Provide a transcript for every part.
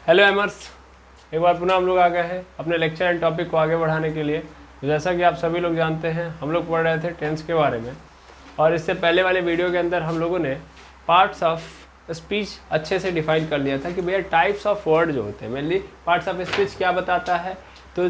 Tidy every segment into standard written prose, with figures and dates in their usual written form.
Hello एमर्स, एक बार पुनः हम लोग आ गए हैं अपने लेक्चर एंड टॉपिक को आगे बढ़ाने के लिए। जैसा कि आप सभी लोग जानते हैं, हम लोग पढ़ रहे थे टेंस के बारे में, और इससे पहले वाले वीडियो के अंदर हम लोगों ने पार्ट्स ऑफ स्पीच अच्छे से डिफाइन कर लिया था कि भैया टाइप्स ऑफ वर्ड जो होते हैं, मेनली पार्ट्स ऑफ स्पीच क्या बताता है। तो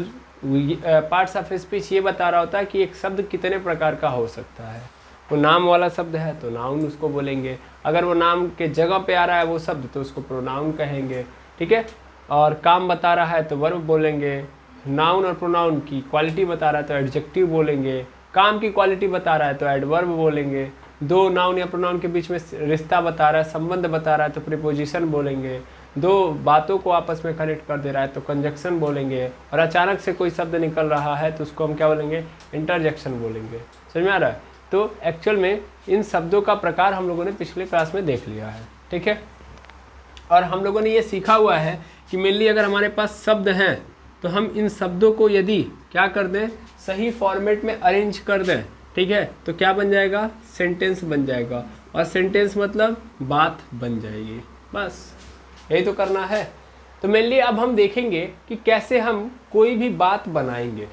पार्ट्स ऑफ स्पीच ये बता रहा होता है कि एक शब्द कितने प्रकार का हो सकता है। वो नाम वाला शब्द है तो नाउन उसको बोलेंगे, अगर वो नाम के जगह पे आ रहा है वो शब्द तो उसको प्रोनाउन कहेंगे, ठीक है। और काम बता रहा है तो वर्ब बोलेंगे, नाउन और प्रोनाउन की क्वालिटी बता रहा है तो एडजेक्टिव बोलेंगे, काम की क्वालिटी बता रहा है तो एडवर्ब बोलेंगे, दो नाउन या प्रोनाउन के बीच में रिश्ता बता रहा है, संबंध बता रहा है तो प्रीपोजिशन बोलेंगे, दो बातों को आपस में कनेक्ट कर दे रहा है तो कंजक्शन बोलेंगे, और अचानक से कोई शब्द निकल रहा है तो उसको हम क्या बोलेंगे, इंटरजेक्शन बोलेंगे। समझ में आ रहा है? तो एक्चुअल में इन शब्दों का प्रकार हम लोगों ने पिछले क्लास में देख लिया है, ठीक है। और हम लोगों ने ये सीखा हुआ है कि मेनली अगर हमारे पास शब्द हैं तो हम इन शब्दों को यदि क्या कर दें, सही फॉर्मेट में अरेंज कर दें, ठीक है, तो क्या बन जाएगा, सेंटेंस बन जाएगा। और सेंटेंस मतलब बात बन जाएगी, बस यही तो करना है। तो मेनली अब हम देखेंगे कि कैसे हम कोई भी बात बनाएंगे,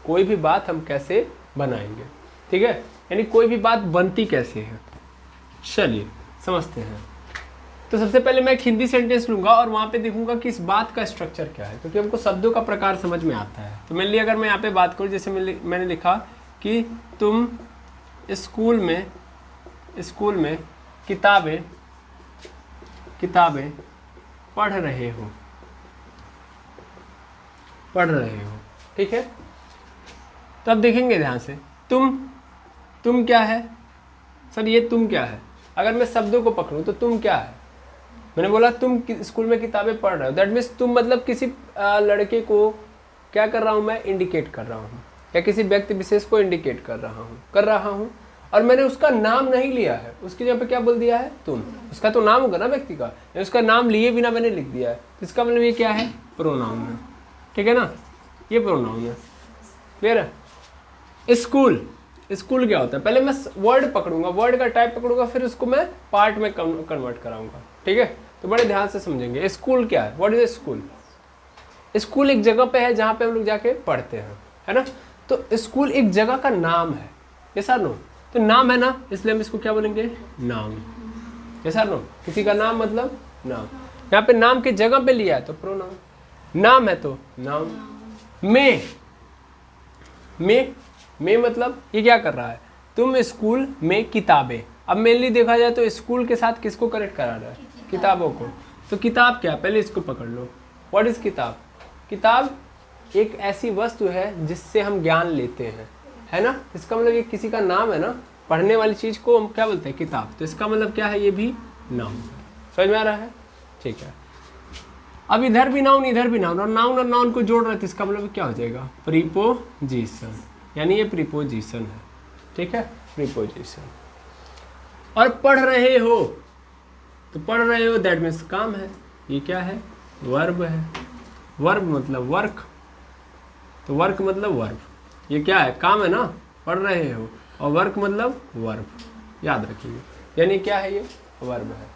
कोई भी बात हम कैसे बनाएंगे, ठीक है, यानी कोई भी बात बनती कैसे है। चलिए समझते हैं। तो सबसे पहले मैं एक हिंदी सेंटेंस लूंगा और वहाँ पे देखूंगा कि इस बात का स्ट्रक्चर क्या है, क्योंकि हमको शब्दों का प्रकार समझ में आता है। तो मेनली अगर मैं यहाँ पे बात करूँ, जैसे मैंने लिखा कि तुम स्कूल में किताबें पढ़ रहे हो, ठीक है। तो अब देखेंगे ध्यान से, तुम क्या है सर, ये तुम क्या है। अगर मैं शब्दों को पकड़ूं तो तुम क्या है, मैंने बोला तुम स्कूल में किताबें पढ़ रहे हो, दैट मीन्स तुम मतलब किसी लड़के को क्या कर रहा हूँ मैं, इंडिकेट कर रहा हूँ, या किसी व्यक्ति विशेष को इंडिकेट कर रहा हूँ, और मैंने उसका नाम नहीं लिया है, उसकी जगह पे क्या बोल दिया है, तुम। उसका तो नाम होगा ना व्यक्ति का, उसका नाम लिए बिना मैंने लिख दिया है, तो इसका मतलब ये क्या है, प्रोनाउन है, ठीक है ना, ये प्रोनाउन है। क्लियर है? स्कूल क्या होता है, पहले मैं वर्ड पकड़ूंगा, वर्ड का टाइप पकड़ूंगा, फिर उसको मैं पार्ट में कन्वर्ट कराऊंगा, ठीक है। तो बड़े ध्यान से समझेंगे। स्कूल क्या है, what is a school. School एक जगह पे है जहाँ पे हम लोग जाके पढ़ते हैं, है ना। तो स्कूल एक जगह का नाम है, ऐसा नो, तो नाम है ना, इसलिए हम इसको क्या बोलेंगे, नाम, ऐसा नो, किसी का नाम मतलब नाम। यहाँ पे नाम की जगह पे लिया है तो प्रोनाउन, नाम है तो नाउन। में मतलब ये क्या कर रहा है, तुम स्कूल में किताबें। अब मेनली देखा जाए तो स्कूल के साथ किसको कनेक्ट करा रहा है, किताबों को। तो किताब क्या, पहले इसको पकड़ लो, व्हाट इज किताब। किताब एक ऐसी वस्तु है जिससे हम ज्ञान लेते हैं, है ना। इसका मतलब ये किसी का नाम है ना, पढ़ने वाली चीज को हम क्या बोलते हैं, किताब। तो इसका मतलब क्या है, ये भी नाउन। समझ में आ रहा है, ठीक है। अब इधर भी नाउन इधर भी नाउन, और नाउन को जोड़ रहा है, तो इसका मतलब क्या हो जाएगा, प्रीपोजिशन, यानी ये प्रीपोजिशन है, ठीक है, प्रीपोजिशन। और पढ़ रहे हो, तो पढ़ रहे हो दैट मीन्स काम है, ये क्या है, वर्ब है। वर्ब मतलब वर्क, तो वर्क मतलब वर्ब, ये क्या है, काम है ना, पढ़ रहे हो, और वर्क मतलब वर्ब, याद रखिए, यानी क्या है, ये वर्ब है।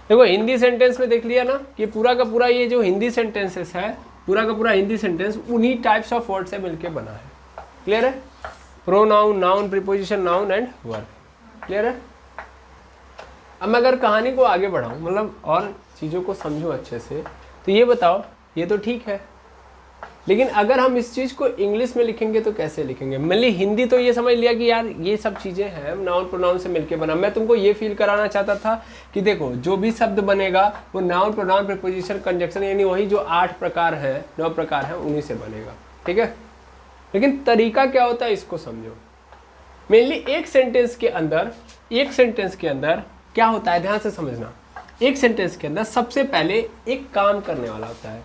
देखो हिंदी सेंटेंस में देख लिया ना, कि पूरा का पूरा ये जो हिंदी सेंटेंसेस है, पूरा का पूरा हिंदी सेंटेंस उन्हीं टाइप्स ऑफ वर्ड से मिलके बना है। क्लियर है? Pronoun, noun, preposition, noun and verb. Clear है? अब मैं अगर कहानी को आगे बढ़ाऊं, मतलब और चीज़ों को समझूं अच्छे से, तो ये बताओ, ये तो ठीक है, लेकिन अगर हम इस चीज़ को इंग्लिश में लिखेंगे तो कैसे लिखेंगे। मतलब हिंदी तो ये समझ लिया कि यार ये सब चीज़ें हैं, नाउन प्रोनाउन से मिलके बना। मैं तुमको ये फील कराना चाहता था कि देखो जो भी शब्द बनेगा वो नाउन प्रोनाउन प्रीपोजिशन कंजक्शन, यानी वही जो 8 प्रकार है, 9 प्रकार है, उन्हीं से बनेगा, ठीक है। लेकिन तरीका क्या होता है इसको समझो। मेनली एक सेंटेंस के अंदर क्या होता है, ध्यान से समझना। एक सेंटेंस के अंदर सबसे पहले एक काम करने वाला होता है,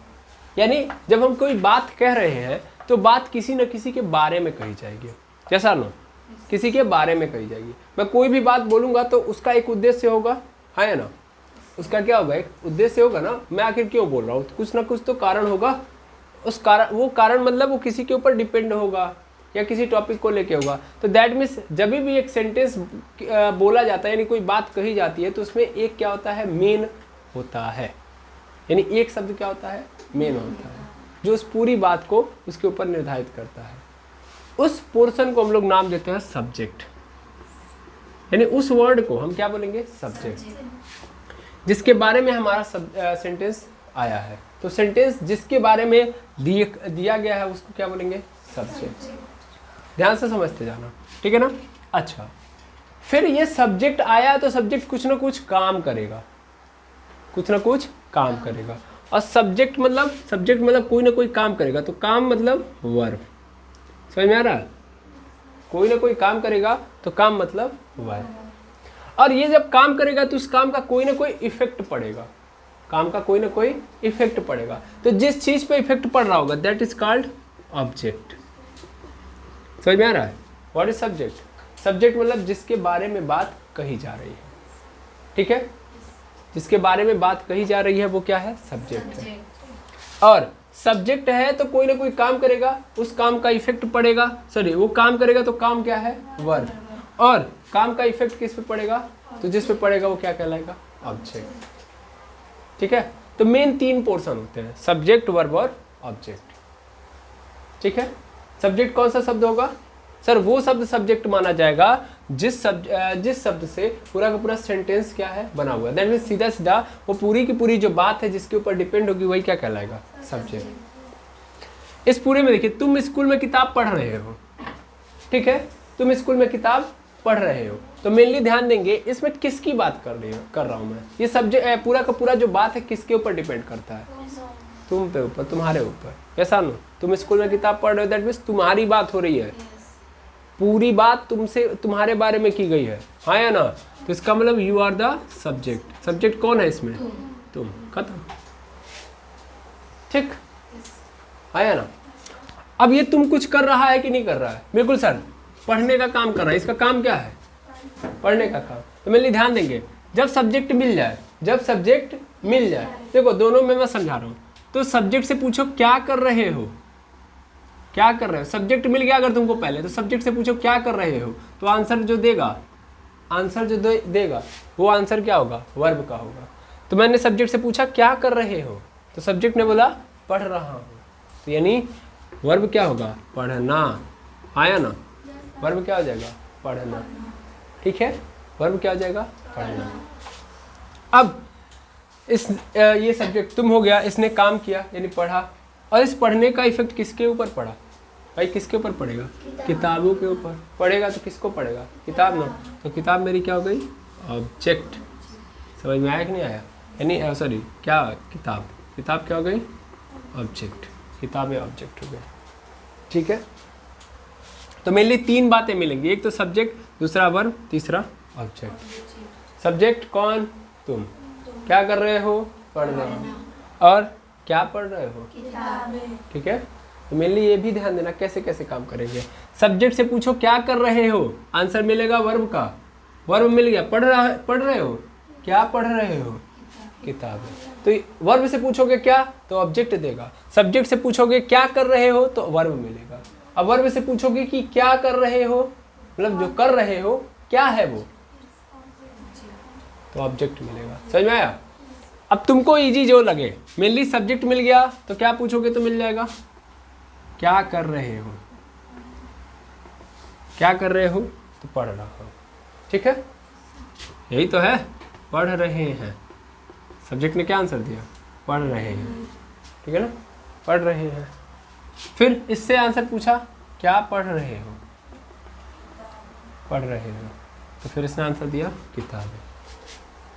यानी जब हम कोई बात कह रहे हैं तो बात किसी न किसी के बारे में कही जाएगी, जैसा नो, किसी के बारे में कही जाएगी। मैं कोई भी बात बोलूंगा तो उसका एक उद्देश्य होगा, है ना, उसका क्या होगा, एक उद्देश्य होगा ना। मैं आखिर क्यों बोल रहा हूँ, कुछ ना कुछ तो कारण होगा। उस कारण, वो कारण मतलब वो किसी के ऊपर डिपेंड होगा या किसी टॉपिक को लेके होगा। तो दैट मीन्स जब भी एक सेंटेंस बोला जाता है, यानी कोई बात कही जाती है, तो उसमें एक क्या होता है, मेन होता है, यानी एक शब्द क्या होता है, मेन होता है, जो उस पूरी बात को उसके ऊपर निर्धारित करता है। उस पोर्शन को हम लोग नाम देते हैं सब्जेक्ट, यानी उस वर्ड को हम क्या बोलेंगे, सब्जेक्ट, जिसके बारे में हमारा सेंटेंस आया है। तो सेंटेंस जिसके बारे में दिया गया है उसको क्या बोलेंगे, सब्जेक्ट। ध्यान से समझते जाना, ठीक है ना। अच्छा, फिर ये सब्जेक्ट आया तो सब्जेक्ट कुछ ना कुछ काम करेगा, कुछ ना कुछ काम करेगा। और सब्जेक्ट मतलब कोई ना कोई काम करेगा, तो काम मतलब वर्ब, समझ में आ रहा है? कोई ना कोई काम करेगा तो काम मतलब वर्ब। और ये जब काम करेगा तो उस काम का कोई ना कोई इफेक्ट पड़ेगा, काम का कोई ना कोई इफेक्ट पड़ेगा। तो जिस चीज पे इफेक्ट पड़ रहा होगा दैट इज कॉल्ड ऑब्जेक्ट। समझ में आ रहा है? What is subject? सब्जेक्ट मतलब जिसके बारे में बात कही जा रही है, ठीक है, जिसके बारे में बात कही जा रही है वो क्या है, सब्जेक्ट है। और सब्जेक्ट है तो कोई ना कोई काम करेगा, उस काम का इफेक्ट पड़ेगा, सॉरी वो काम करेगा तो काम क्या है, वर्ब। और काम का इफेक्ट किस पे पड़ेगा, तो जिस पे पड़ेगा वो क्या कहलाएगा, ऑब्जेक्ट, ठीक है। तो मेन 3 पोर्शन होते हैं, सब्जेक्ट, वर्ब और ऑब्जेक्ट, ठीक है। सब्जेक्ट कौन सा शब्द होगा, सर वो शब्द सब्जेक्ट माना जाएगा जिस शब्द से पूरा का पूरा सेंटेंस क्या है, बना हुआ है। दैट मीन्स सीधा सीधा वो पूरी की पूरी जो बात है जिसके ऊपर डिपेंड होगी वही क्या कहलाएगा, सब्जेक्ट। इस पूरे में देखिए, तुम स्कूल में किताब पढ़ रहे हो, ठीक है, तुम स्कूल में किताब पढ़ रहे हो, तो मेनली ध्यान देंगे इसमें किसकी बात कर रहा हूँ मैं। ये सब्जेक्ट पूरा का पूरा जो बात है किसके ऊपर डिपेंड करता है, तुम पे ऊपर, तुम्हारे ऊपर। कैसा नो, तुम स्कूल में किताब पढ़ रहे हो, दैट मीन्स तुम्हारी बात हो रही है, पूरी बात तुमसे, तुम्हारे बारे में की गई है, हाँ या ना। तो इसका मतलब you are the subject. Subject कौन है इसमें, तुम, खत्म, ठीक, हाँ या ना। अब ये तुम कुछ कर रहा है कि नहीं कर रहा है, बिल्कुल सर पढ़ने का काम कर रहा है, इसका काम क्या है, पढ़ने का काम। तो मेरे लिए ध्यान देंगे, जब सब्जेक्ट मिल जाए, जब सब्जेक्ट मिल जाए, देखो दोनों में मैं समझा रहा हूँ। तो सब्जेक्ट से पूछो क्या कर रहे हो, क्या कर रहे हो, सब्जेक्ट मिल गया अगर तुमको पहले, तो सब्जेक्ट से पूछो क्या कर रहे हो, तो आंसर जो देगा, आंसर जो देगा वो आंसर क्या होगा, वर्ब का होगा। तो मैंने सब्जेक्ट से पूछा क्या कर रहे हो, तो सब्जेक्ट ने बोला पढ़ रहा हूँ, तो यानी वर्ब क्या होगा, पढ़ना, आया ना, वर्ब क्या हो जाएगा, पढ़ना, ठीक है, वर्ब क्या हो जाएगा, पढ़ना। अब ये सब्जेक्ट तुम हो गया, इसने काम किया यानी पढ़ा, और इस पढ़ने का इफेक्ट किसके ऊपर पड़ा, भाई किसके ऊपर पड़ेगा, किताबों के ऊपर पड़ेगा। तो किसको पड़ेगा, किताब ना, तो किताब मेरी क्या हो गई, ऑब्जेक्ट। समझ में आया कि नहीं आया, यानी सॉरी क्या, किताब, किताब क्या हो गई, ऑब्जेक्ट, किताबें ऑब्जेक्ट हो गए, ठीक है। तो मेनली 3 बातें मिलेंगी, एक तो सब्जेक्ट, दूसरा वर्ब, तीसरा ऑब्जेक्ट। सब्जेक्ट कौन, तुम, क्या कर रहे हो, पढ़ रहे हो, और क्या पढ़ रहे हो, ठीक है। तो मेनली ये भी ध्यान देना कैसे कैसे काम करेंगे। सब्जेक्ट से पूछो क्या कर रहे हो, आंसर मिलेगा वर्ब का, वर्ब मिल गया, पढ़ रहे हो, क्या पढ़ रहे हो, किताब। तो वर्ब से पूछोगे क्या, तो ऑब्जेक्ट देगा। सब्जेक्ट से पूछोगे क्या कर रहे हो, तो वर्ब मिलेगा। अब वर्ब से पूछोगे कि क्या कर रहे हो, मतलब जो कर रहे हो क्या है वो, तो ऑब्जेक्ट मिलेगा। समझ में आया? अब तुमको इजी जो लगे, मेनली सब्जेक्ट मिल गया तो क्या पूछोगे तो मिल जाएगा, क्या कर रहे हो, क्या कर रहे हो, तो पढ़ रहा हो, ठीक है, यही तो है, पढ़ रहे हैं। सब्जेक्ट ने क्या आंसर दिया, पढ़ रहे हैं, ठीक है ना, पढ़ रहे हैं। फिर इससे आंसर पूछा क्या पढ़ रहे हो, पढ़ रहे हो, तो फिर इसने आंसर दिया किताबें,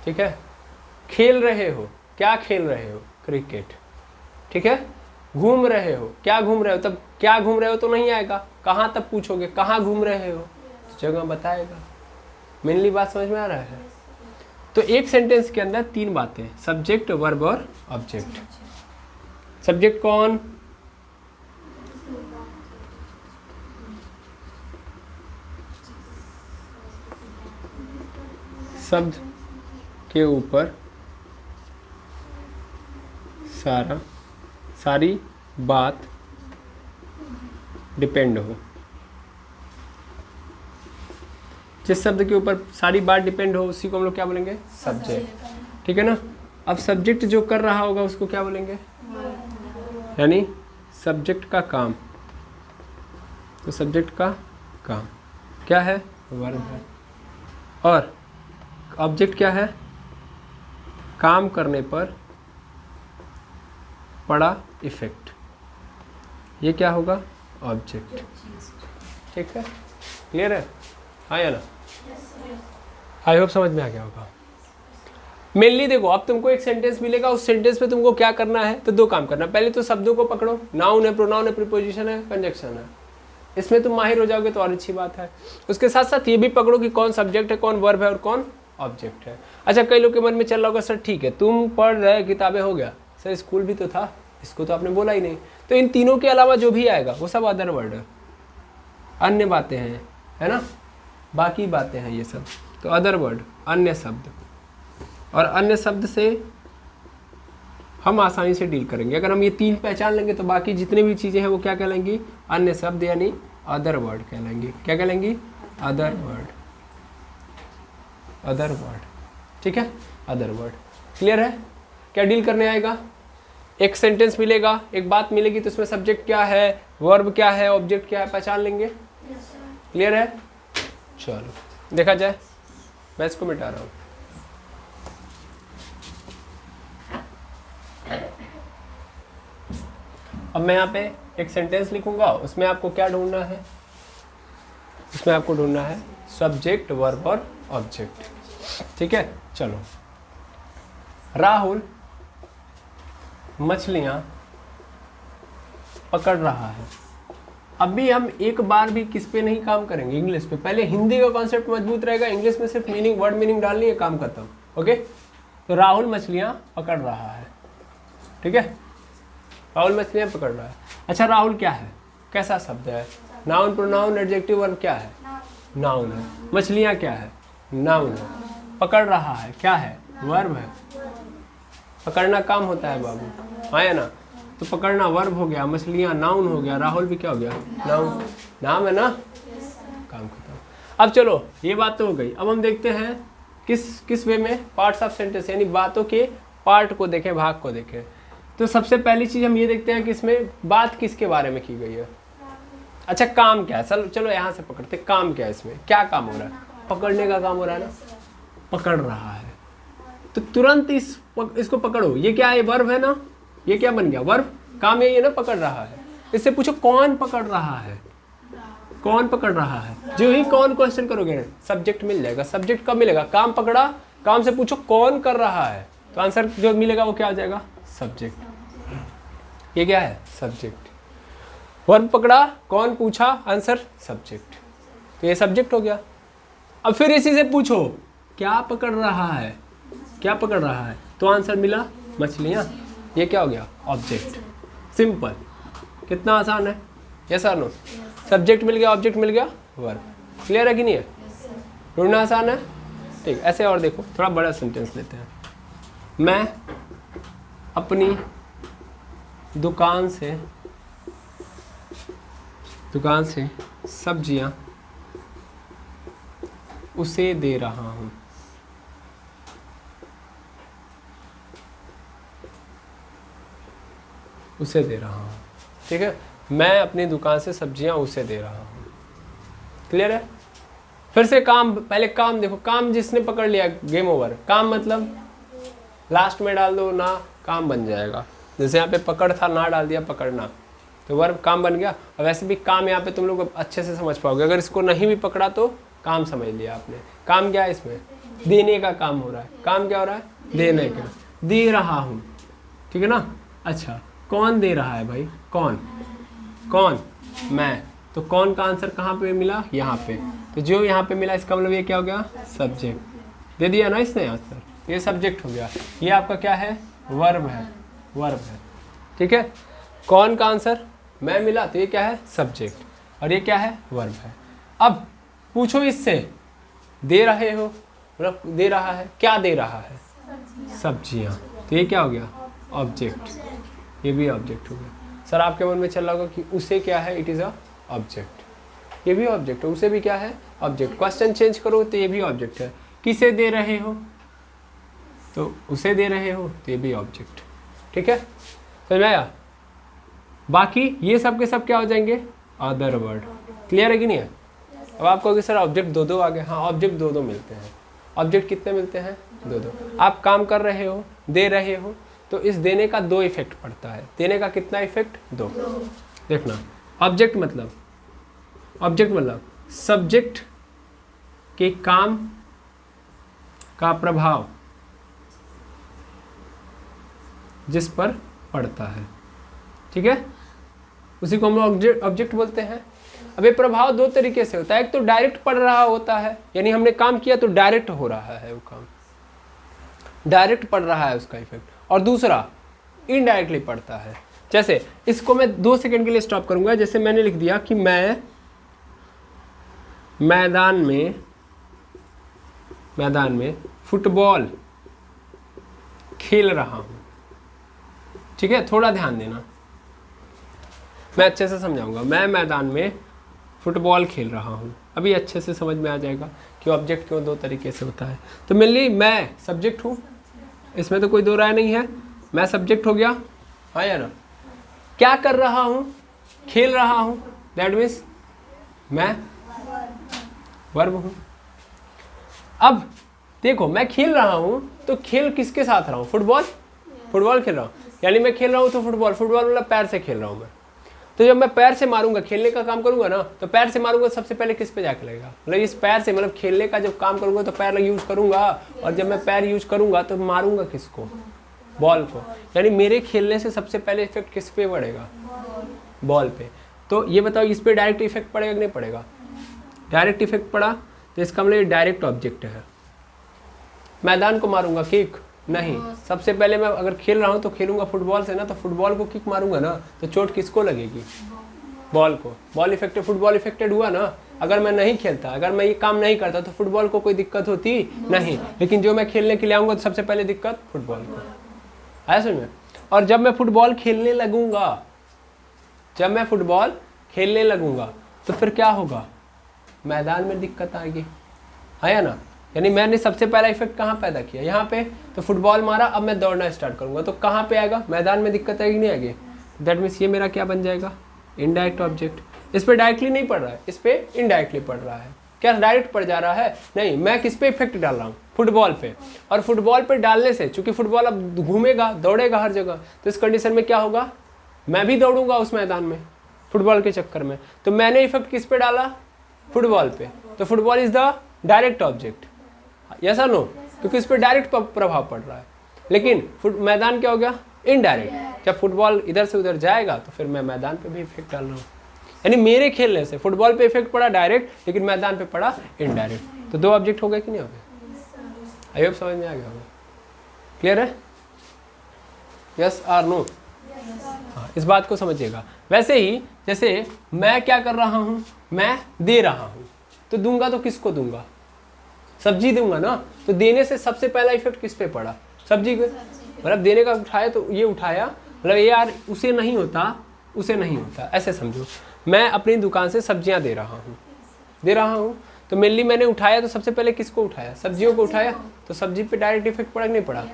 ठीक है। खेल रहे हो, क्या खेल रहे हो, क्रिकेट, ठीक है। घूम रहे हो, क्या घूम रहे हो, तब क्या घूम रहे हो तो नहीं आएगा, कहाँ तब पूछोगे कहाँ घूम रहे हो, तो जगह बताएगा। मेनली बात समझ में आ रहा है? तो एक सेंटेंस के अंदर 3 बातें, सब्जेक्ट, वर्ब और ऑब्जेक्ट। सब्जेक्ट कौन, शब्द के ऊपर सारी बात डिपेंड हो, जिस शब्द के ऊपर सारी बात डिपेंड हो उसी को हम लोग क्या बोलेंगे, सब्जेक्ट, ठीक है ना। अब सब्जेक्ट जो कर रहा होगा उसको क्या बोलेंगे, यानी सब्जेक्ट का काम। तो सब्जेक्ट का काम क्या है, वर्ब है। और ऑब्जेक्ट क्या है, काम करने पर पड़ा इफेक्ट, ये क्या होगा, ऑब्जेक्ट। ठीक है, क्लियर है, हाँ या ना? आई होप समझ में आ गया होगा। मेनली देखो, अब तुमको एक सेंटेंस मिलेगा, उस सेंटेंस में तुमको क्या करना है, तो दो काम करना है। पहले तो शब्दों को पकड़ो, नाउन है, प्रोनाउन है, प्रीपोजिशन है, कंजक्शन है, इसमें तुम माहिर हो जाओगे तो और अच्छी बात है। उसके साथ साथ ये भी पकड़ो कि कौन सब्जेक्ट है, कौन वर्ब है और कौन ऑब्जेक्ट है। अच्छा, कई लोग के मन में चल रहा होगा सर ठीक है तुम पढ़ रहे किताबें हो गया, सर स्कूल भी तो था, इसको तो आपने बोला ही नहीं। तो इन तीनों के अलावा जो भी आएगा वो सब अदर वर्ड है, अन्य बातें हैं, है ना, बाकी बातें हैं ये सब। तो अदर वर्ड, अन्य शब्द, और अन्य शब्द से हम आसानी से डील करेंगे। अगर हम ये तीन पहचान लेंगे तो बाकी जितनी भी चीज़ें हैं वो क्या कहलाएंगी, अन्य शब्द यानी अदर वर्ड कहलाएंगी। क्या कहलाएंगी, अदर वर्ड, अदर वर्ड। ठीक है, अदर वर्ड। क्लियर है, क्या डील करने आएगा, एक सेंटेंस मिलेगा, एक बात मिलेगी, तो उसमें सब्जेक्ट क्या है, वर्ब क्या है, ऑब्जेक्ट क्या है, पहचान लेंगे। क्लियर है, चलो देखा जाए। मैं इसको मिटा रहा हूँ। अब मैं यहाँ पे एक सेंटेंस लिखूंगा, उसमें आपको क्या ढूंढना है, उसमें आपको ढूंढना है सब्जेक्ट, वर्ब और ऑब्जेक्ट। ठीक है, चलो। राहुल मछलियाँ पकड़ रहा है। अभी हम एक बार भी किस पे नहीं काम करेंगे, इंग्लिश पे। पहले हिंदी का कॉन्सेप्ट मजबूत रहेगा, इंग्लिश में सिर्फ मीनिंग, वर्ड मीनिंग डालनी है, काम खत्म। ओके, तो राहुल मछलियाँ पकड़ रहा है। ठीक है, राहुल मछलियाँ पकड़ रहा है। अच्छा, राहुल क्या है, कैसा शब्द है, नाउन, प्रोनाउन, एडजेक्टिव, वर्ब क्या है, नाउन है। मछलियाँ क्या है, नाउन है। पकड़ रहा है क्या है, वर्ब है। पकड़ना काम होता है बाबू, हाँ या ना? तो पकड़ना वर्ब हो गया, मछलियाँ नाउन हो गया, राहुल भी क्या हो गया, नाउन, नाम है ना, काम खत्म। अब चलो, ये बात तो हो गई। अब हम देखते हैं किस वे में पार्ट्स ऑफ सेंटेंस, यानी बातों के पार्ट को देखें, भाग को देखें। तो सबसे पहली चीज हम ये देखते हैं कि इसमें बात किसके बारे में की गई है। अच्छा, काम क्या है, चलो यहाँ से पकड़ते, काम क्या है, इसमें क्या काम हो रहा है, पकड़ने का काम हो रहा है ना, पकड़ रहा है। तो तुरंत इसको पकड़ो, ये क्या है, वर्ब है ना, ये क्या बन गया, वर्ब। काम यही है ना, पकड़ रहा है। इससे पूछो कौन पकड़ रहा है, कौन पकड़ रहा है। जो ही कौन क्वेश्चन करोगे सब्जेक्ट मिल जाएगा। सब्जेक्ट कब मिलेगा, काम पकड़ा, काम से पूछो कौन कर रहा है, तो आंसर जो मिलेगा वो क्या हो जाएगा, सब्जेक्ट। ये क्या है, सब्जेक्ट। वर्ब पकड़ा, कौन पूछा, आंसर सब्जेक्ट, तो ये सब्जेक्ट हो गया। अब फिर इसी से पूछो क्या पकड़ रहा है, क्या पकड़ रहा है, तो आंसर मिला मछलियाँ, ये क्या हो गया, ऑब्जेक्ट। सिंपल, कितना आसान है, यस और नो। सब्जेक्ट मिल गया, ऑब्जेक्ट मिल गया, वर्ब। क्लियर है कि नहीं है, ढूंढना आसान है। ठीक, ऐसे और देखो, थोड़ा बड़ा सेंटेंस लेते हैं। मैं अपनी दुकान से सब्जियां उसे दे रहा हूं। उसे दे रहा हूं, ठीक है, मैं अपनी दुकान से सब्जियां उसे दे रहा हूं। क्लियर है। फिर से काम, पहले काम देखो, काम जिसने पकड़ लिया गेम ओवर। काम मतलब लास्ट में डाल दो ना, काम बन जाएगा। जैसे यहाँ पे पकड़ था, ना डाल दिया पकड़ना, तो वर्ब काम बन गया। और वैसे भी काम यहाँ पे तुम लोग अच्छे से समझ पाओगे। अगर इसको नहीं भी पकड़ा तो काम समझ लिया आपने। काम क्या है, इसमें देने का काम हो रहा है। काम क्या हो रहा है, देने का, दे रहा हूँ, ठीक है ना। अच्छा, कौन दे रहा है भाई, कौन, कौन, मैं। तो कौन का आंसर कहाँ पे मिला, यहाँ पे। तो जो यहाँ पे मिला इसका मतलब ये क्या हो गया, सब्जेक्ट। दे दिया ना इसने आंसर, ये सब्जेक्ट हो गया। ये आपका क्या है, वर्ब है, वर्ब है, ठीक है। कौन का आंसर मैं मिला, तो ये क्या है, सब्जेक्ट, और ये क्या है, वर्ब है। अब पूछो इससे, दे रहे हो, मतलब दे रहा है, क्या दे रहा है, सब्जियां, तो ये क्या हो गया, ऑब्जेक्ट। ये भी ऑब्जेक्ट हो गया। सर आपके मन में चल रहा होगा कि उसे क्या है, इट इज़ अ ऑब्जेक्ट। ये भी ऑब्जेक्ट है, उसे भी क्या है, ऑब्जेक्ट। क्वेश्चन चेंज करो तो ये भी ऑब्जेक्ट है। किसे दे रहे हो, तो उसे दे रहे हो तो ये भी ऑब्जेक्ट। ठीक है, समझ में आया? बाकी ये सब के सब क्या हो जाएंगे? Other word. क्लियर है कि नहीं है? अब आप कहोगे सर ऑब्जेक्ट दो दो आ गए। हाँ, ऑब्जेक्ट दो दो मिलते हैं। ऑब्जेक्ट कितने मिलते हैं? दो दो। आप काम कर रहे हो, दे रहे हो, तो इस देने का दो इफेक्ट पड़ता है। देने का कितना इफेक्ट? दो। देखना, ऑब्जेक्ट मतलब सब्जेक्ट के काम का प्रभाव जिस पर पड़ता है। ठीक है, उसी को हम ऑब्जेक्ट बोलते हैं। अब ये प्रभाव दो तरीके से होता है। एक तो डायरेक्ट पड़ रहा होता है, यानी हमने काम किया तो डायरेक्ट हो रहा है वो काम, डायरेक्ट पड़ रहा है उसका इफेक्ट। और दूसरा इनडायरेक्टली पड़ता है। जैसे इसको मैं 2 सेकंड के लिए स्टॉप करूंगा। जैसे मैंने लिख दिया कि मैं मैदान में फुटबॉल खेल रहा हूं। ठीक है, थोड़ा ध्यान देना, मैं अच्छे से समझाऊंगा। मैं मैदान में फुटबॉल खेल रहा हूँ। अभी अच्छे से समझ में आ जाएगा कि ऑब्जेक्ट क्यों दो तरीके से होता है। तो मेनली मैं सब्जेक्ट हूँ, इसमें तो कोई दो राय नहीं है। मैं सब्जेक्ट हो गया, हाँ या ना? क्या कर रहा हूँ? खेल रहा हूँ, दैट मीन्स मैं वर्ब हूँ। अब देखो, मैं खेल रहा हूँ तो खेल किसके साथ रहा हूँ? फुटबॉल खेल रहा हूँ, यानी मैं खेल रहा हूँ तो फुटबॉल मतलब पैर से खेल रहा हूँ मैं। तो जब मैं पैर से मारूंगा, खेलने का काम करूंगा ना, तो पैर से मारूंगा सबसे पहले किस पे जाके लगेगा? मतलब इस पैर से, मतलब खेलने का जब काम करूंगा तो पैर यूज करूंगा, और जब मैं पैर यूज करूंगा तो मारूंगा किसको? बॉल को। यानी मेरे खेलने से सबसे पहले इफेक्ट किस पे पड़ेगा? बॉल पे। तो ये बताओ, इस पे डायरेक्ट इफेक्ट पड़ेगा कि नहीं पड़ेगा? डायरेक्ट इफेक्ट पड़ा, तो इसका मतलब ये डायरेक्ट ऑब्जेक्ट है। मैदान को मारूंगा, किक नहीं, सबसे पहले मैं अगर खेल रहा हूँ तो खेलूंगा फुटबॉल से ना, तो फुटबॉल को किक मारूंगा ना, तो चोट किसको लगेगी? बॉल को। बॉल इफेक्टेड, फुटबॉल इफेक्टेड हुआ ना। अगर मैं नहीं खेलता, अगर मैं ये काम नहीं करता तो फुटबॉल को कोई दिक्कत होती नहीं, लेकिन जो मैं खेलने के लिए आऊंगा तो सबसे पहले दिक्कत फुटबॉल को। आया समझ में? और जब मैं फुटबॉल खेलने लगूंगा, तो फिर क्या होगा? मैदान में दिक्कत आएगी, है ना? यानी मैंने सबसे पहला इफेक्ट कहाँ पैदा किया? यहाँ पे। तो फुटबॉल मारा, अब मैं दौड़ना स्टार्ट करूंगा, तो कहाँ पे आएगा? मैदान में दिक्कत आएगी, नहीं आएगी? दैट मीन्स ये मेरा क्या बन जाएगा? Indirect object. इस पे डायरेक्टली नहीं पड़ रहा है, इस पे इनडायरेक्टली पड़ रहा है। क्या डायरेक्ट पड़ जा रहा है? नहीं, मैं किस पे इफेक्ट डाल रहा हूँ? फुटबॉल पे। और फुटबॉल पे डालने से, चूंकि फुटबॉल अब घूमेगा, दौड़ेगा हर जगह, तो इस कंडीशन में क्या होगा? मैं भी दौड़ूंगा उस मैदान में फुटबॉल के चक्कर में। तो मैंने इफेक्ट किस पे डाला? फुटबॉल पे। तो football is the direct object, yes और नो? क्योंकि इस पे डायरेक्ट प्रभाव पड़ रहा है। लेकिन मैदान क्या हो गया? इनडायरेक्ट। जब फुटबॉल इधर से उधर जाएगा तो फिर मैं मैदान पे भी इफेक्ट डाल रहा हूँ। यानी मेरे खेलने से फुटबॉल पे इफेक्ट पड़ा डायरेक्ट, लेकिन मैदान पे पड़ा इनडायरेक्ट। तो दो ऑब्जेक्ट हो गए कि नहीं हो गए? आई होप समझ में आ गया होगा। क्लियर है? यस और नो? हाँ, इस बात को समझिएगा। वैसे ही जैसे मैं क्या कर रहा हूँ? मैं दे रहा हूँ, तो दूंगा तो किसको दूंगा? सब्जी दूंगा ना। तो देने से सबसे पहला इफेक्ट किस पे पड़ा? सब्जी को। मतलब देने का उठाया तो ये उठाया, मतलब ये यार उसे नहीं होता, ऐसे समझो। मैं अपनी दुकान से सब्जियां दे रहा हूँ, तो मेनली मैंने उठाया तो सबसे पहले किसको उठाया? सब्जियों को उठाया। तो सब्जी पे डायरेक्ट इफेक्ट पड़ा कि नहीं पड़ा?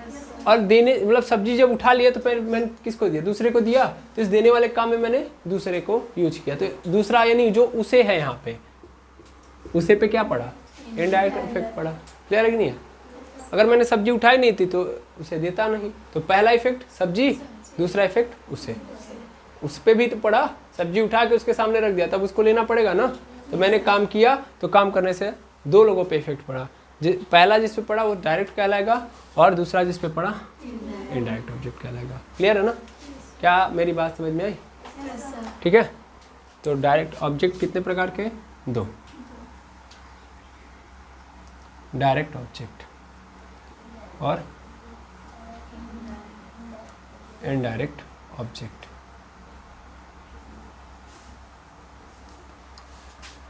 और देने, मतलब सब्जी जब उठा लिया तो फिर मैंने किसको दिया? दूसरे को दिया। तो इस देने वाले काम में मैंने दूसरे को यूज किया। तो दूसरा यानी जो उसे है यहाँ पे, उसे पे क्या पड़ा? इनडायरेक्ट इफेक्ट पड़ा। क्लियर है कि नहीं है? अगर मैंने सब्जी उठाई नहीं थी तो उसे देता नहीं। तो पहला इफेक्ट सब्जी, दूसरा इफेक्ट उसे। उस पे भी तो पड़ा, सब्जी उठा के उसके सामने रख दिया, तब उसको लेना पड़ेगा ना। तो मैंने काम किया, तो काम करने से दो लोगों पे इफेक्ट पड़ा। पहला जिस पे पड़ा वो डायरेक्ट कहलाएगा, और दूसरा जिस पे पड़ा इनडायरेक्ट ऑब्जेक्ट कहलाएगा। क्लियर है ना? क्या मेरी बात समझ में आई? ठीक है। तो डायरेक्ट ऑब्जेक्ट कितने प्रकार के? दो। डायरेक्ट ऑब्जेक्ट और इनडायरेक्ट ऑब्जेक्ट।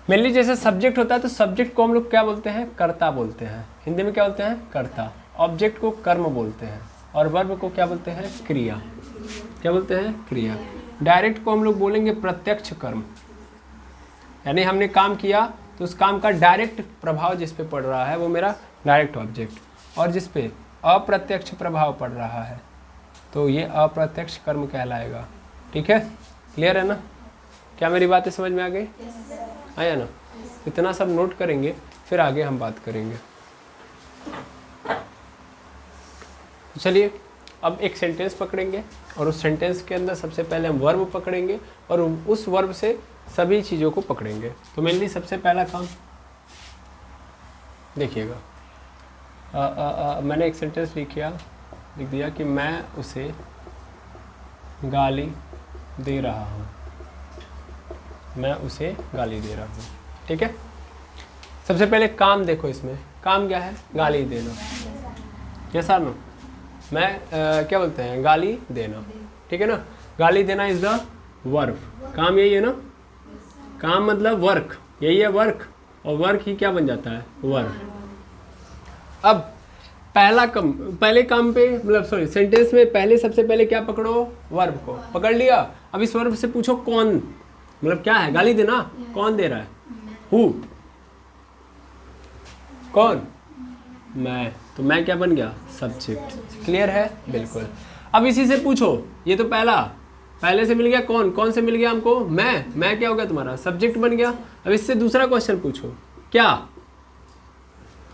मेनली जैसे सब्जेक्ट होता है तो सब्जेक्ट को हम लोग क्या बोलते हैं? कर्ता बोलते हैं। हिंदी में क्या बोलते हैं? कर्ता। ऑब्जेक्ट को कर्म बोलते हैं, और वर्ब को क्या बोलते हैं? क्रिया। क्या बोलते हैं? क्रिया। डायरेक्ट को हम लोग बोलेंगे प्रत्यक्ष कर्म, यानी हमने काम किया तो उस काम का डायरेक्ट प्रभाव जिस पे पड़ रहा है वो मेरा डायरेक्ट ऑब्जेक्ट, और जिस पे अप्रत्यक्ष प्रभाव पड़ रहा है तो ये अप्रत्यक्ष कर्म कहलाएगा। ठीक है, क्लियर है ना? क्या मेरी बातें समझ में आ गई? आया ना? इतना सब नोट करेंगे फिर आगे हम बात करेंगे। चलिए अब एक सेंटेंस पकड़ेंगे और उस सेंटेंस के अंदर सबसे पहले हम वर्ब पकड़ेंगे और उस वर्ब से सभी चीज़ों को पकड़ेंगे। तो मेनली सबसे पहला काम देखिएगा, मैंने एक सेंटेंस लिख दिया कि मैं उसे गाली दे रहा हूँ, मैं उसे गाली दे रहा हूँ। ठीक है, सबसे पहले काम देखो, इसमें काम क्या है? गाली देना। यस और नो? मैं क्या बोलते हैं? गाली देना। ठीक है ना? गाली देना इज द वर्ब। काम यही है ना? काम मतलब वर्क, यही है वर्क, और वर्क ही क्या बन जाता है? वर्ब। अब पहले काम पे मतलब सॉरी सेंटेंस में पहले सबसे पहले क्या पकड़ो? वर्ब को पकड़ लिया। अब इस वर्ब से पूछो कौन, मतलब क्या है? गाली देना। कौन दे रहा है? हु, कौन? मैं। तो मैं क्या बन गया? सब्जेक्ट। क्लियर है? बिल्कुल। अब इसी से पूछो, ये तो पहले से मिल गया कौन से मिल गया हमको? मैं क्या हो गया तुम्हारा? सब्जेक्ट बन गया। अब इससे दूसरा क्वेश्चन पूछो, क्या?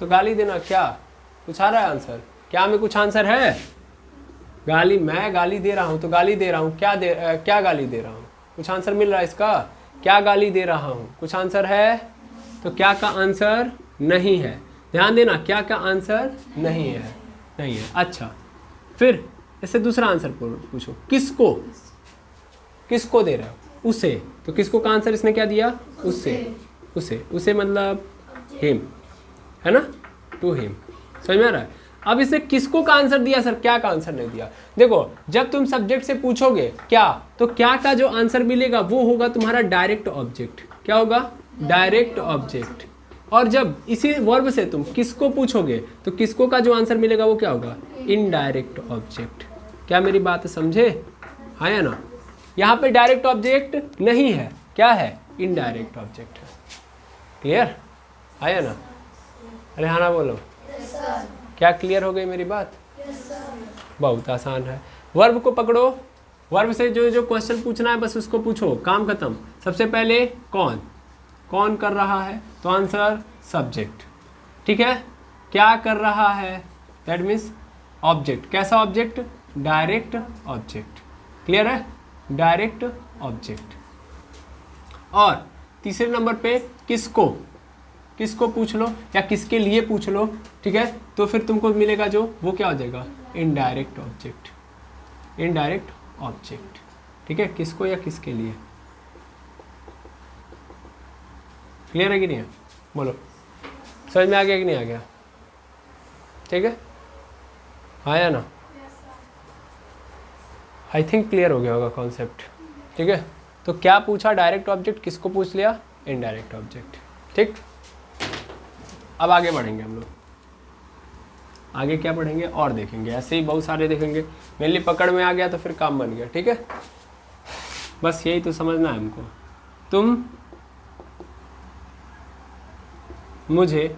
तो गाली देना क्या? कुछ आ रहा है आंसर? क्या में कुछ आंसर है? गाली, मैं गाली दे रहा हूँ तो गाली दे रहा हूँ, क्या गाली दे रहा हूँ? कुछ आंसर मिल रहा है इसका? क्या गाली दे रहा हूँ? कुछ आंसर है? तो क्या का आंसर नहीं है। ध्यान देना, क्या का आंसर नहीं है। अच्छा, फिर इससे दूसरा आंसर पूछो, किसको दे रहा हो? उसे। तो किसको का आंसर इसने क्या दिया? उसे मतलब हिम, है ना? To him. समझ में आ रहा है? अब इसने किसको का आंसर दिया सर, क्या का आंसर नहीं दिया? देखो, जब तुम सब्जेक्ट से पूछोगे क्या, तो क्या का जो आंसर मिलेगा वो होगा तुम्हारा डायरेक्ट ऑब्जेक्ट। क्या होगा? Direct object. और जब इसी वर्ब से तुम किसको पूछोगे तो किसको का जो आंसर मिलेगा वो क्या होगा? Indirect object. क्या मेरी बात समझे? हाँ या ना? यहाँ पे डायरेक्ट ऑब्जेक्ट नहीं है, क्या है? इनडायरेक्ट ऑब्जेक्ट है। क्लियर? हाँ या ना? अरे हाँ ना बोलो। क्या क्लियर हो गई मेरी बात? बहुत आसान है। वर्ब को पकड़ो, वर्ब से जो क्वेश्चन पूछना है बस उसको पूछो, काम खत्म। सबसे पहले कौन कर रहा है? तो आंसर सब्जेक्ट। ठीक है, क्या कर रहा है? That means object. कैसा ऑब्जेक्ट? Direct object. क्लियर है? Direct object. और तीसरे नंबर पे किसको पूछ लो या किसके लिए पूछ लो, ठीक है, तो फिर तुमको मिलेगा जो वो क्या हो जाएगा? Indirect object. Indirect object. ठीक है, किसको या किसके लिए। क्लियर है कि नहीं है? बोलो, समझ में आ गया कि नहीं आ गया? ठीक है, हाँ या ना? आई थिंक क्लियर हो गया होगा कॉन्सेप्ट। ठीक है, तो क्या पूछा? Direct object. किसको पूछ लिया? Indirect object. ठीक, अब आगे बढ़ेंगे हम लोग। आगे क्या पढ़ेंगे और देखेंगे, ऐसे ही बहुत सारे देखेंगे। मेनली पकड़ में आ गया तो फिर काम बन गया। ठीक है, बस यही तो समझना है हमको। तुम मुझे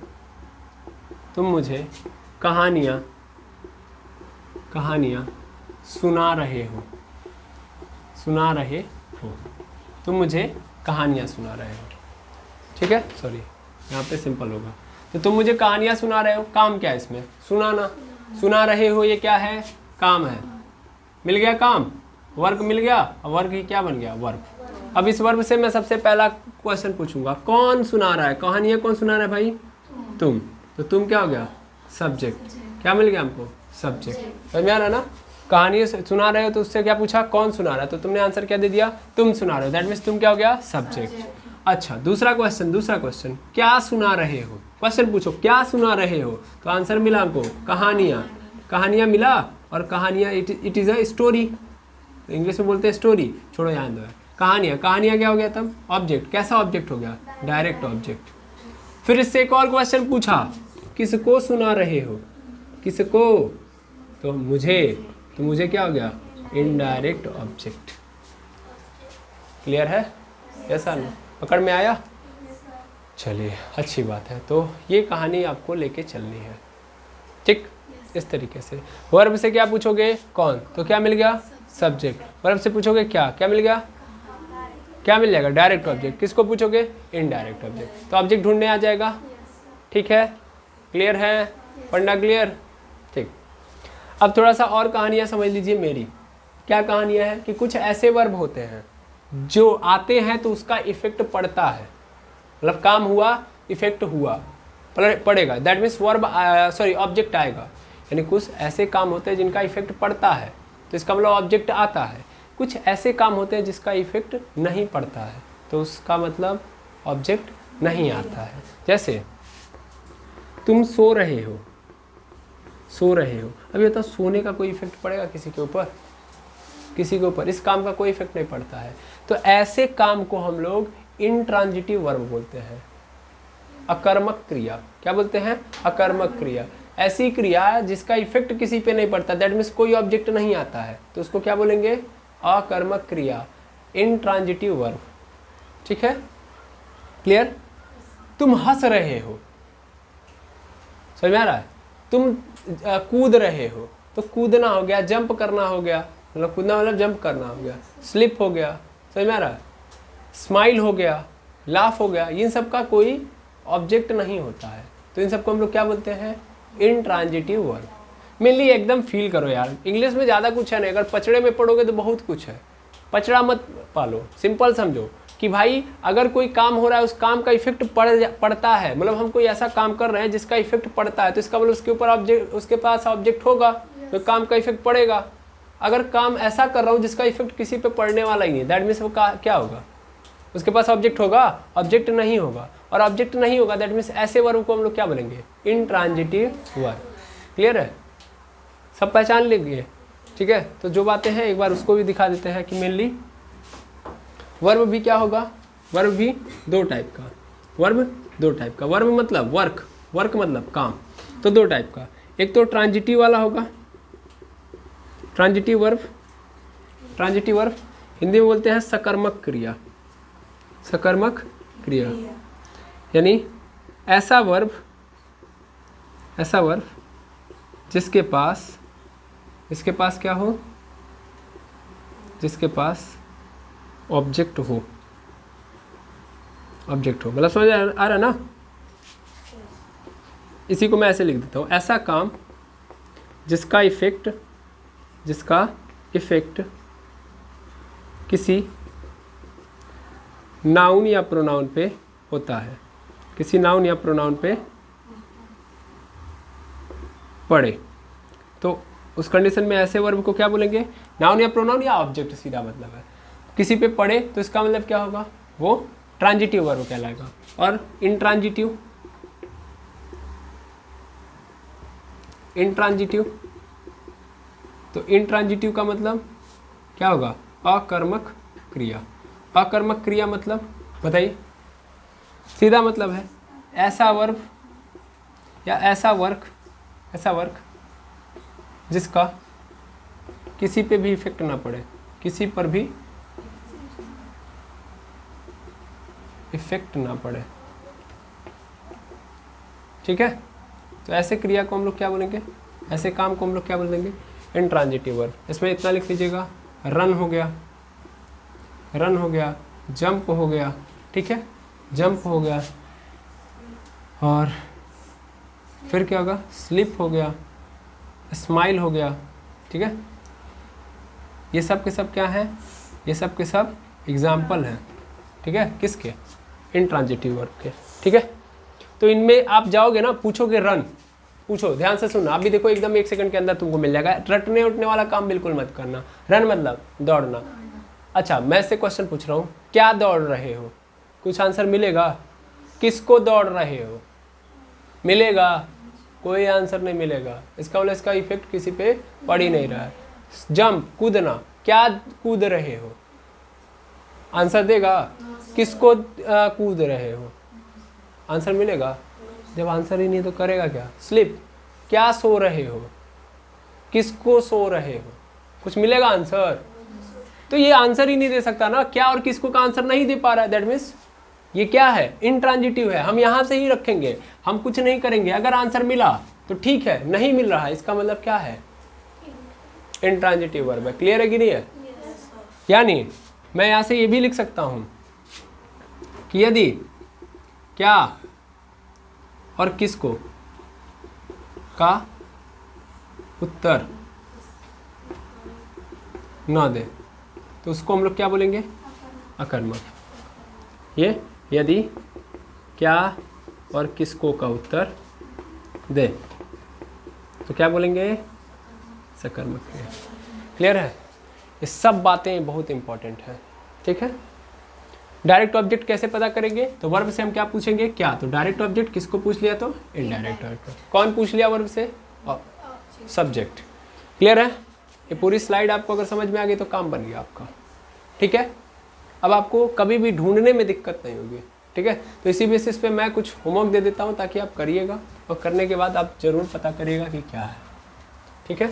कहानियाँ सुना रहे हो। तुम मुझे कहानियाँ सुना रहे हो। ठीक है, सॉरी यहाँ पे सिंपल होगा। तो तुम मुझे कहानियाँ सुना रहे हो, काम क्या है इसमें? सुनाना। सुना रहे हो ये क्या है? काम है। मिल गया काम, वर्क मिल गया। और वर्क ही क्या बन गया? वर्ब। अब इस वर्ब से मैं सबसे पहला क्वेश्चन पूछूंगा, कौन सुना रहा है? कहानियाँ कौन सुना रहा है भाई? तुम। तो तुम क्या हो गया? सब्जेक्ट। क्या मिल गया हमको? सब्जेक्ट। समझ में आ रहा है ना? कहानी सुना रहे हो तो उससे क्या पूछा? कौन सुना रहा है? तो तुमने आंसर क्या दे दिया? तुम सुना रहे हो। दैट मीन्स तुम क्या हो गया? सब्जेक्ट। अच्छा, दूसरा क्वेश्चन, क्या सुना रहे हो? क्वेश्चन पूछो, क्या सुना रहे हो? तो आंसर मिला हमको कहानियाँ मिला। और कहानियाँ इट इज़ अ स्टोरी। तो इंग्लिश में बोलते हैं स्टोरी, छोड़ो यहाँ दो। कहानियाँ क्या हो गया तब? ऑब्जेक्ट। कैसा ऑब्जेक्ट हो गया? Direct object. फिर इससे एक और क्वेश्चन पूछा, किसको सुना रहे हो? किसको? तो मुझे क्या हो गया? Indirect object. क्लियर है? ऐसा नहीं पकड़ में आया? चलिए, अच्छी बात है। तो ये कहानी आपको लेके चलनी है। ठीक, इस तरीके से। वर्ब से क्या पूछोगे, कौन, तो क्या मिल गया, सब्जेक्ट। वर्ब से पूछोगे क्या, क्या मिल गया, क्या मिल जाएगा, डायरेक्ट ऑब्जेक्ट। किसको पूछोगे, इनडायरेक्ट ऑब्जेक्ट। तो ऑब्जेक्ट ढूंढने आ जाएगा। ठीक है, क्लियर है, पढ़ना क्लियर। ठीक, अब थोड़ा सा और कहानियाँ समझ लीजिए मेरी। क्या कहानियाँ हैं कि कुछ ऐसे वर्ब होते हैं जो आते हैं तो उसका इफेक्ट पड़ता है, मतलब काम हुआ, इफेक्ट हुआ, पड़ेगा, that means verb sorry object आएगा। यानी कुछ ऐसे काम होते हैं जिनका इफेक्ट पड़ता है तो इसका मतलब ऑब्जेक्ट आता है। कुछ ऐसे काम होते हैं जिसका इफेक्ट नहीं पड़ता है तो उसका मतलब ऑब्जेक्ट नहीं आता है। जैसे तुम सो रहे हो, सो रहे हो, अभी बताओ सोने का कोई इफेक्ट पड़ेगा किसी के ऊपर, किसी के ऊपर इस काम का कोई इफेक्ट नहीं पड़ता है। तो ऐसे काम को हम लोग इंट्रांजिटिव वर्ब बोलते हैं, अकर्मक क्रिया। क्या बोलते हैं, अकर्मक क्रिया। ऐसी क्रिया जिसका इफेक्ट किसी पे नहीं पड़ता, दैट मीन्स कोई ऑब्जेक्ट नहीं आता है, तो उसको क्या बोलेंगे, अकर्मक क्रिया, इंट्रांजिटिव वर्ब। ठीक है, क्लियर। तुम हंस रहे हो, समझ में आ रहा है, तुम कूद रहे हो, तो कूदना हो गया, जंप करना हो गया, मतलब कूदना मतलब जंप करना हो गया, स्लिप हो गया, समझ में आ रहा है, स्माइल हो गया, लाफ हो गया, इन सब का कोई ऑब्जेक्ट नहीं होता है तो इन सबको हम लोग क्या बोलते हैं, इंट्रांजिटिव वर्ब। मेनली एकदम फील करो यार, इंग्लिश में ज़्यादा कुछ है नहीं, अगर पचड़े में पढ़ोगे तो बहुत कुछ है, पचड़ा मत पालो, सिंपल समझो कि भाई अगर कोई काम हो रहा है उस काम का इफेक्ट पड़ता है, मतलब हम कोई ऐसा काम कर रहे हैं जिसका इफेक्ट पड़ता है तो इसका मतलब उसके ऊपर ऑब्जेक्ट, उसके पास ऑब्जेक्ट होगा तो काम का इफेक्ट पड़ेगा। अगर काम ऐसा कर रहा हूँ जिसका इफेक्ट किसी पे पड़ने वाला ही नहीं, दैट मीन्स वो क्या होगा, उसके पास ऑब्जेक्ट होगा, ऑब्जेक्ट नहीं होगा, और ऑब्जेक्ट नहीं होगा दैट मीन्स ऐसे वर्ब को हम लोग क्या बोलेंगे, इंट्रांजिटिव वर्ब। क्लियर है, सब पहचान लीजिए। ठीक है, तो जो बातें हैं एक बार उसको भी दिखा देते हैं कि मेनली वर्ब भी क्या होगा, वर्ब भी दो टाइप का, वर्ब दो टाइप का। वर्ब मतलब वर्क, वर्क मतलब काम, तो दो टाइप का, एक तो ट्रांजिटिव वाला होगा, transitive verb, transitive verb Hindi में बोलते हैं सकर्मक क्रिया, सकर्मक क्रिया, यानी ऐसा वर्ब, ऐसा वर्ब जिसके पास, इसके पास क्या हो, जिसके पास ऑब्जेक्ट हो, ऑब्जेक्ट हो, मतलब समझ आ रहा है ना। इसी को मैं ऐसे लिख देता हूँ, ऐसा काम जिसका इफेक्ट, जिसका इफेक्ट किसी नाउन या प्रोनाउन पे होता है, किसी नाउन या प्रोनाउन पे पड़े, तो उस कंडीशन में ऐसे वर्ब को क्या बोलेंगे, नाउन या प्रोनाउन या ऑब्जेक्ट, सीधा मतलब है, किसी पे पड़े तो इसका मतलब क्या होगा, वो ट्रांजिटिव वर्ब कहलाएगा। और इंट्रांजिटिव, इंट्रांजिटिव, तो इंट्रांजिटिव का मतलब क्या होगा, अकर्मक क्रिया। अकर्मक क्रिया मतलब बताइए, सीधा मतलब है ऐसा वर्ब या ऐसा वर्क, ऐसा वर्क जिसका किसी पे भी इफेक्ट ना पड़े, किसी पर भी इफेक्ट ना पड़े। ठीक है, तो ऐसे क्रिया को हम लोग क्या बोलेंगे, ऐसे काम को हम लोग क्या बोलेंगे, इंट्रांजिटिव वर्ब। इसमें इतना लिख लीजिएगा, रन हो गया, रन हो गया, जंप हो गया, ठीक है, जंप हो गया, और फिर क्या होगा, स्लिप हो गया, स्माइल हो गया। ठीक है, ये सब के सब क्या है, ये सब के सब एग्जाम्पल हैं। ठीक है, किसके, इंट्रांजिटिव वर्ब के। ठीक है, तो इनमें आप जाओगे ना, पूछोगे रन, पूछो ध्यान से सुनना, आप भी देखो एकदम 1 सेकंड के अंदर तुमको मिल जाएगा। रटने उठने वाला काम बिल्कुल मत करना। रन मतलब दौड़ना। अच्छा, मैं से क्वेश्चन पूछ रहा हूँ, क्या दौड़ रहे हो, कुछ आंसर मिलेगा, किसको दौड़ रहे हो, मिलेगा, कोई आंसर नहीं मिलेगा। इसका मतलब इसका इफेक्ट किसी पे पड़ ही नहीं रहा है। जंप, कूदना, क्या कूद रहे हो, आंसर देगा, किसको कूद रहे हो, आंसर मिलेगा। जब आंसर ही नहीं तो करेगा क्या। स्लिप, क्या सो रहे हो, किसको सो रहे हो, कुछ मिलेगा आंसर। तो ये आंसर ही नहीं दे सकता ना, क्या और किसको का आंसर नहीं दे पा रहा है, दैट मीन्स ये क्या है, इंट्रांजिटिव है। हम यहाँ से ही रखेंगे, हम कुछ नहीं करेंगे। अगर आंसर मिला तो ठीक है, नहीं मिल रहा है इसका मतलब क्या है, इंट्रांजिटिव वर्ब है। क्लियर है कि नहीं है? यानी मैं यहाँ से ये भी लिख सकता हूँ कि यदि क्या और किसको का उत्तर न दे तो उसको हम लोग क्या बोलेंगे, अकर्मक। ये यदि क्या और किसको का उत्तर दे तो क्या बोलेंगे, सकर्मक क्रिया। क्लियर है? ये सब बातें बहुत इंपॉर्टेंट है। ठीक है, डायरेक्ट ऑब्जेक्ट कैसे पता करेंगे, तो वर्ब से हम क्या पूछेंगे, क्या, तो डायरेक्ट ऑब्जेक्ट किसको पूछ लिया, तो इनडायरेक्ट ऑब्जेक्ट। कौन पूछ लिया वर्ब से, सब्जेक्ट। क्लियर है? ये पूरी स्लाइड आपको अगर समझ में आ गई तो काम बन गया आपका। ठीक है, अब आपको कभी भी ढूंढने में दिक्कत नहीं होगी। ठीक है, तो इसी बेसिस पे मैं कुछ होमवर्क दे देता हूँ ताकि आप करिएगा और करने के बाद आप जरूर पता करिएगा कि क्या है। ठीक है,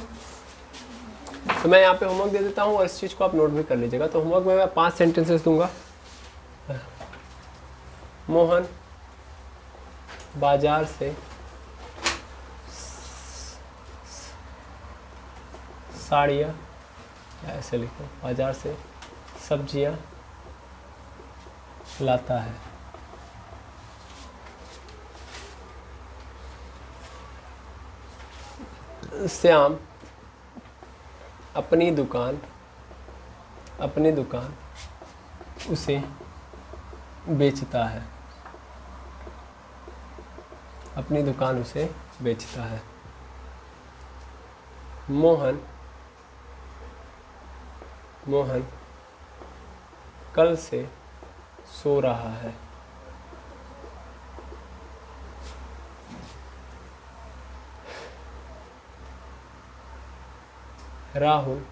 तो मैं यहाँ पे होमवर्क दे देता हूँ और इस चीज़ को आप नोट भी कर लीजिएगा। तो होमवर्क में मैं 5 सेंटेंसेस दूंगा। मोहन बाजार से साड़ियाँ, क्या ऐसे लिखो, बाजार से सब्जियाँ लाता है। श्याम अपनी दुकान उसे बेचता है। अपनी दुकान उसे बेचता है। मोहन कल से सो रहा है। राहुल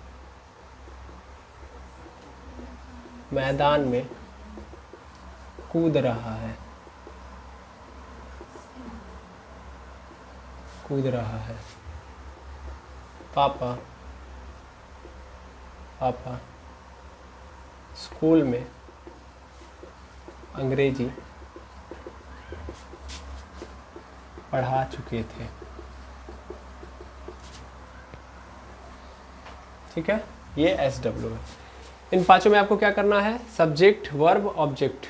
मैदान में कूद रहा है। पापा स्कूल में अंग्रेजी पढ़ा चुके थे। ठीक है, ये SW है। इन पांचों में आपको क्या करना है, सब्जेक्ट, वर्ब, ऑब्जेक्ट,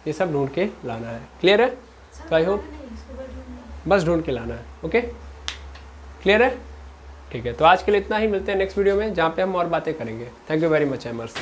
ये सब ढूंढ के लाना है। क्लियर है? तो आई होप बस ढूंढ के लाना है। ओके, क्लियर है? ठीक है, तो आज के लिए इतना ही। मिलते हैं नेक्स्ट वीडियो में जहाँ पे हम और बातें करेंगे। Thank you very much एमर्स।